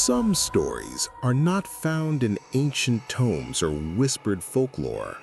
Some stories are not found in ancient tomes or whispered folklore.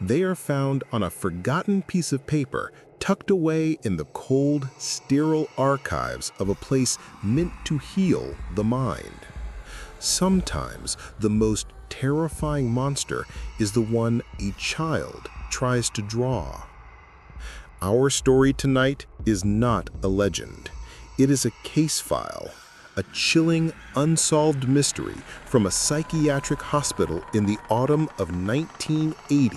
They are found on a forgotten piece of paper tucked away in the cold, sterile archives of a place meant to heal the mind. Sometimes the most terrifying monster is the one a child tries to draw. Our story tonight is not a legend. It is a case file, a chilling, unsolved mystery from a psychiatric hospital in the autumn of 1980.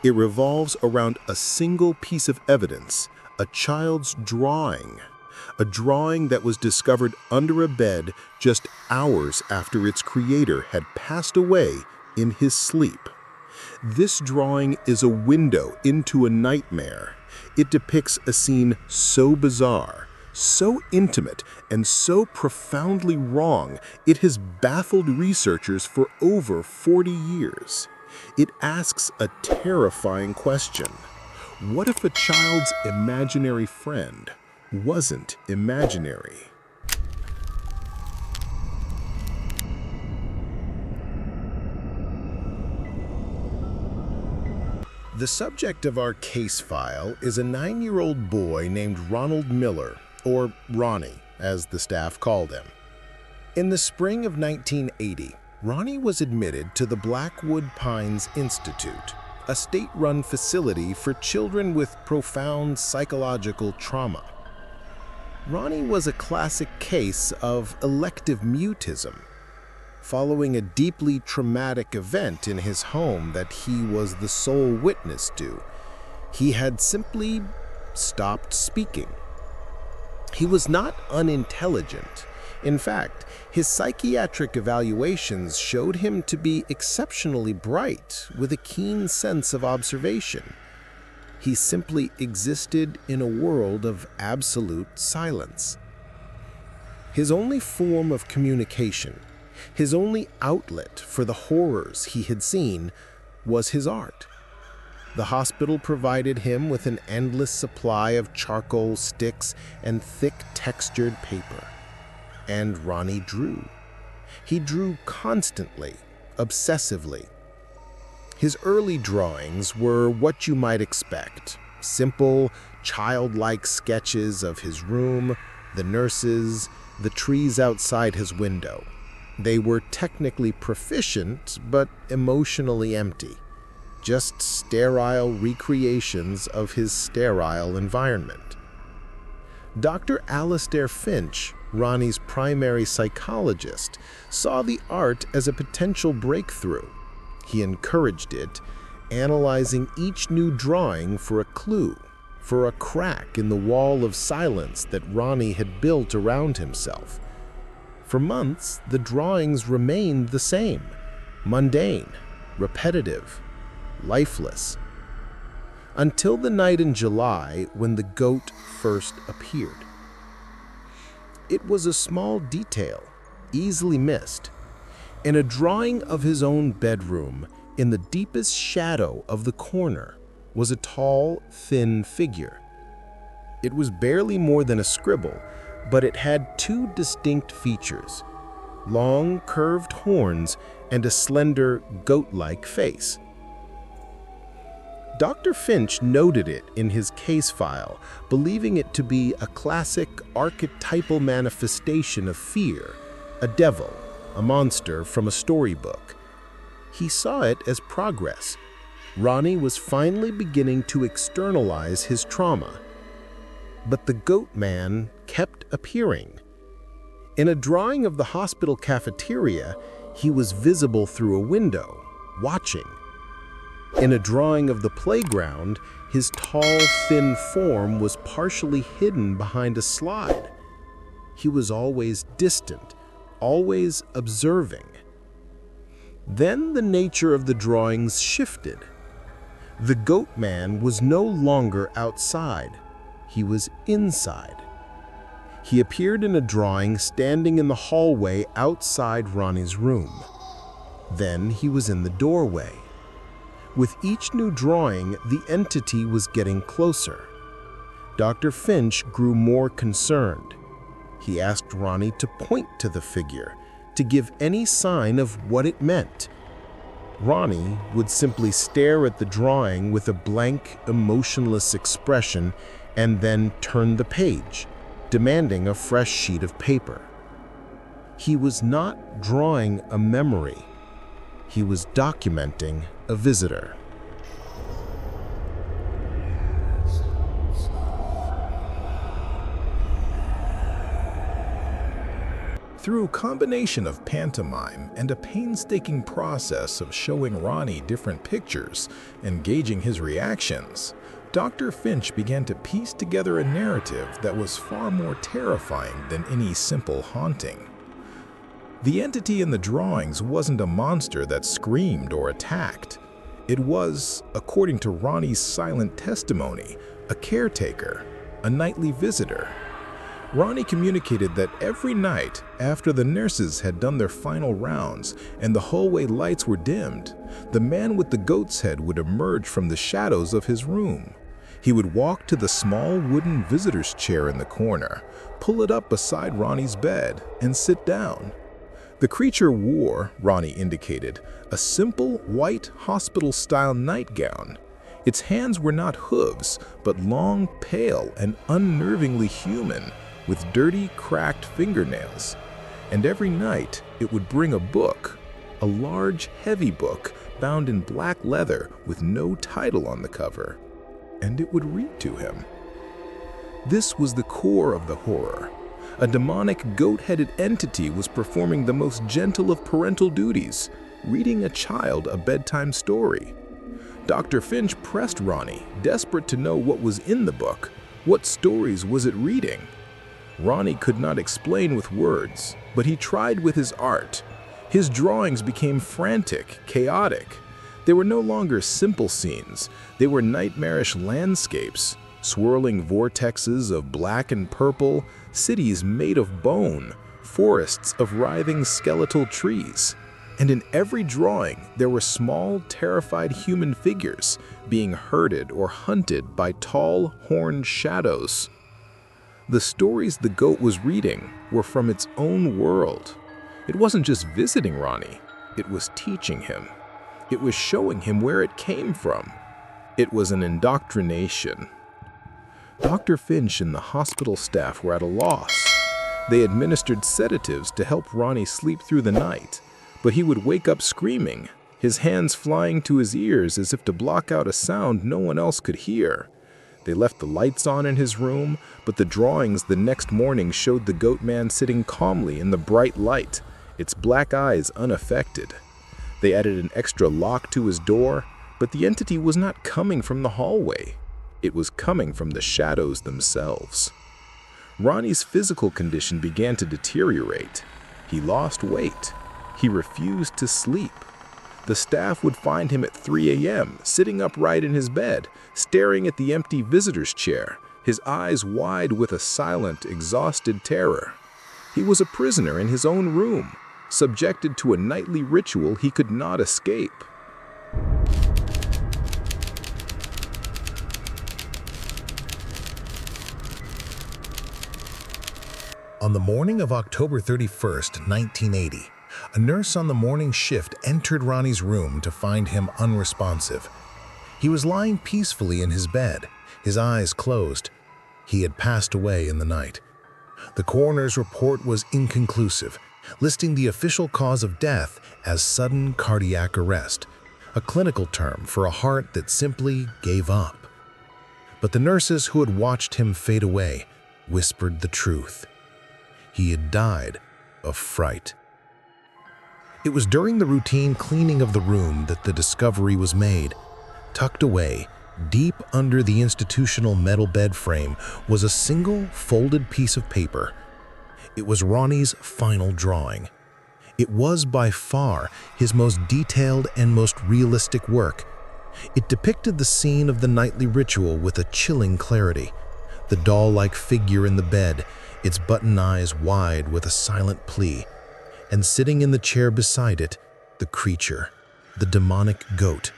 It revolves around a single piece of evidence, a child's drawing. A drawing that was discovered under a bed just hours after its creator had passed away in his sleep. This drawing is a window into a nightmare. It depicts a scene so bizarre, so intimate, and so profoundly wrong, it has baffled researchers for over 40 years. It asks a terrifying question. What if a child's imaginary friend wasn't imaginary? The subject of our case file is a 9-year-old boy named Ronald Miller, or Ronnie, as the staff called him. In the spring of 1980, Ronnie was admitted to the Blackwood Pines Institute, a state-run facility for children with profound psychological trauma. Ronnie was a classic case of elective mutism, following a deeply traumatic event in his home that he was the sole witness to. He had simply stopped speaking. He was not unintelligent. In fact, his psychiatric evaluations showed him to be exceptionally bright, with a keen sense of observation. He simply existed in a world of absolute silence. His only form of communication, his only outlet for the horrors he had seen, was his art. The hospital provided him with an endless supply of charcoal sticks and thick textured paper. And Ronnie drew. He drew constantly, obsessively. His early drawings were what you might expect: simple, childlike sketches of his room, the nurses, the trees outside his window. They were technically proficient, but emotionally empty. Just sterile recreations of his sterile environment. Dr. Alastair Finch, Ronnie's primary psychologist, saw the art as a potential breakthrough. He encouraged it, analyzing each new drawing for a clue, for a crack in the wall of silence that Ronnie had built around himself. For months, the drawings remained the same: mundane, repetitive, lifeless. Until the night in July when the goat first appeared. It was a small detail, easily missed. In a drawing of his own bedroom, in the deepest shadow of the corner, was a tall, thin figure. It was barely more than a scribble, but it had two distinct features: long, curved horns and a slender, goat-like face. Dr. Finch noted it in his case file, believing it to be a classic archetypal manifestation of fear, a devil, a monster from a storybook. He saw it as progress. Ronnie was finally beginning to externalize his trauma. But the goat man kept appearing. In a drawing of the hospital cafeteria, he was visible through a window, watching. In a drawing of the playground, his tall, thin form was partially hidden behind a slide. He was always distant, always observing. Then the nature of the drawings shifted. The goat man was no longer outside. He was inside. He appeared in a drawing standing in the hallway outside Ronnie's room. Then he was in the doorway. With each new drawing, the entity was getting closer. Dr. Finch grew more concerned. He asked Ronnie to point to the figure, to give any sign of what it meant. Ronnie would simply stare at the drawing with a blank, emotionless expression and then turn the page, demanding a fresh sheet of paper. He was not drawing a memory. He was documenting a visitor. Through a combination of pantomime and a painstaking process of showing Ronnie different pictures and gauging his reactions, Dr. Finch began to piece together a narrative that was far more terrifying than any simple haunting. The entity in the drawings wasn't a monster that screamed or attacked. It was, according to Ronnie's silent testimony, a caretaker, a nightly visitor. Ronnie communicated that every night, after the nurses had done their final rounds and the hallway lights were dimmed, the man with the goat's head would emerge from the shadows of his room. He would walk to the small wooden visitor's chair in the corner, pull it up beside Ronnie's bed, and sit down. The creature wore, Ronnie indicated, a simple white hospital-style nightgown. Its hands were not hooves, but long, pale, and unnervingly human, with dirty, cracked fingernails. And every night, it would bring a book, a large, heavy book bound in black leather with no title on the cover, and it would read to him. This was the core of the horror. A demonic goat-headed entity was performing the most gentle of parental duties, reading a child a bedtime story. Dr. Finch pressed Ronnie, desperate to know what was in the book. What stories was it reading? Ronnie could not explain with words, but he tried with his art. His drawings became frantic, chaotic. They were no longer simple scenes. They were nightmarish landscapes, swirling vortexes of black and purple, cities made of bone, forests of writhing skeletal trees. And in every drawing, there were small, terrified human figures being herded or hunted by tall, horned shadows. The stories the goat was reading were from its own world. It wasn't just visiting Ronnie, it was teaching him. It was showing him where it came from. It was an indoctrination. Dr. Finch and the hospital staff were at a loss. They administered sedatives to help Ronnie sleep through the night, but he would wake up screaming, his hands flying to his ears as if to block out a sound no one else could hear. They left the lights on in his room, but the drawings the next morning showed the goat man sitting calmly in the bright light, its black eyes unaffected. They added an extra lock to his door, but the entity was not coming from the hallway. It was coming from the shadows themselves. Ronnie's physical condition began to deteriorate. He lost weight. He refused to sleep. The staff would find him at 3 a.m., sitting upright in his bed, staring at the empty visitor's chair, his eyes wide with a silent, exhausted terror. He was a prisoner in his own room, subjected to a nightly ritual he could not escape. On the morning of October 31st, 1980, a nurse on the morning shift entered Ronnie's room to find him unresponsive. He was lying peacefully in his bed, his eyes closed. He had passed away in the night. The coroner's report was inconclusive, listing the official cause of death as sudden cardiac arrest, a clinical term for a heart that simply gave up. But the nurses who had watched him fade away whispered the truth. He had died of fright. It was during the routine cleaning of the room that the discovery was made. Tucked away, deep under the institutional metal bed frame, was a single folded piece of paper. It was Ronnie's final drawing. It was by far his most detailed and most realistic work. It depicted the scene of the nightly ritual with a chilling clarity. The doll-like figure in the bed, its button eyes wide with a silent plea. And sitting in the chair beside it, the creature, the demonic goat.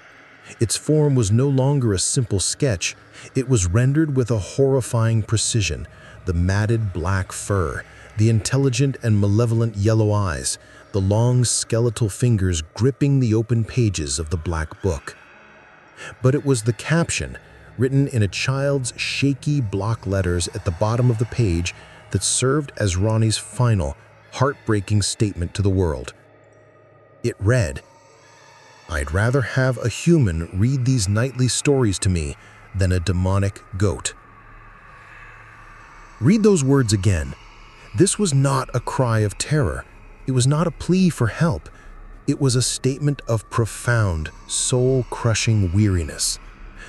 Its form was no longer a simple sketch. It was rendered with a horrifying precision. The matted black fur, the intelligent and malevolent yellow eyes, the long skeletal fingers gripping the open pages of the black book. But it was the caption, written in a child's shaky block letters at the bottom of the page, that served as Ronnie's final, heartbreaking statement to the world. It read, "I'd rather have a human read these nightly stories to me than a demonic goat." Read those words again. This was not a cry of terror. It was not a plea for help. It was a statement of profound, soul-crushing weariness.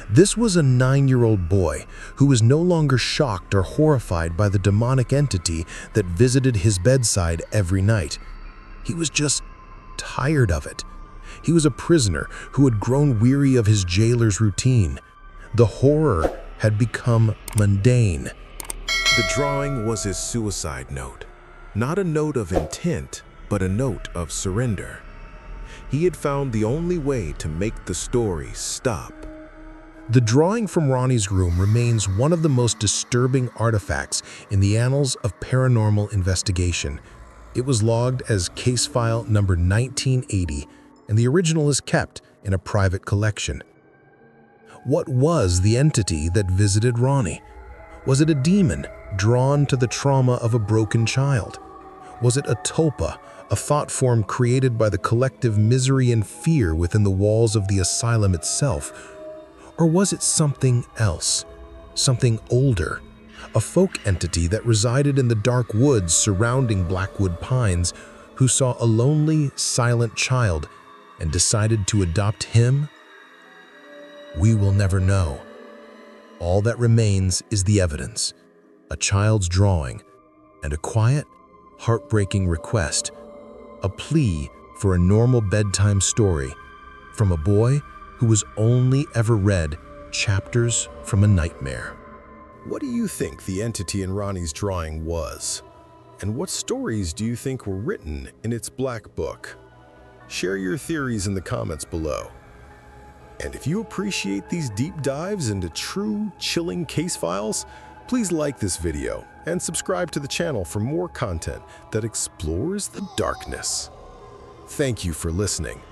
This was a 9-year-old boy who was no longer shocked or horrified by the demonic entity that visited his bedside every night. He was just tired of it. He was a prisoner who had grown weary of his jailer's routine. The horror had become mundane. The drawing was his suicide note. Not a note of intent, but a note of surrender. He had found the only way to make the story stop. The drawing from Ronnie's room remains one of the most disturbing artifacts in the annals of paranormal investigation. It was logged as case file number 1980, and the original is kept in a private collection. What was the entity that visited Ronnie? Was it a demon drawn to the trauma of a broken child? Was it a tulpa, a thought form created by the collective misery and fear within the walls of the asylum itself? Or was it something else, something older, a folk entity that resided in the dark woods surrounding Blackwood Pines, who saw a lonely, silent child and decided to adopt him? We will never know. All that remains is the evidence, a child's drawing, and a quiet, heartbreaking request, a plea for a normal bedtime story from a boy who was only ever read chapters from a nightmare. What do you think the entity in Ronnie's drawing was? And what stories do you think were written in its black book? Share your theories in the comments below. And if you appreciate these deep dives into true, chilling case files, please like this video and subscribe to the channel for more content that explores the darkness. Thank you for listening.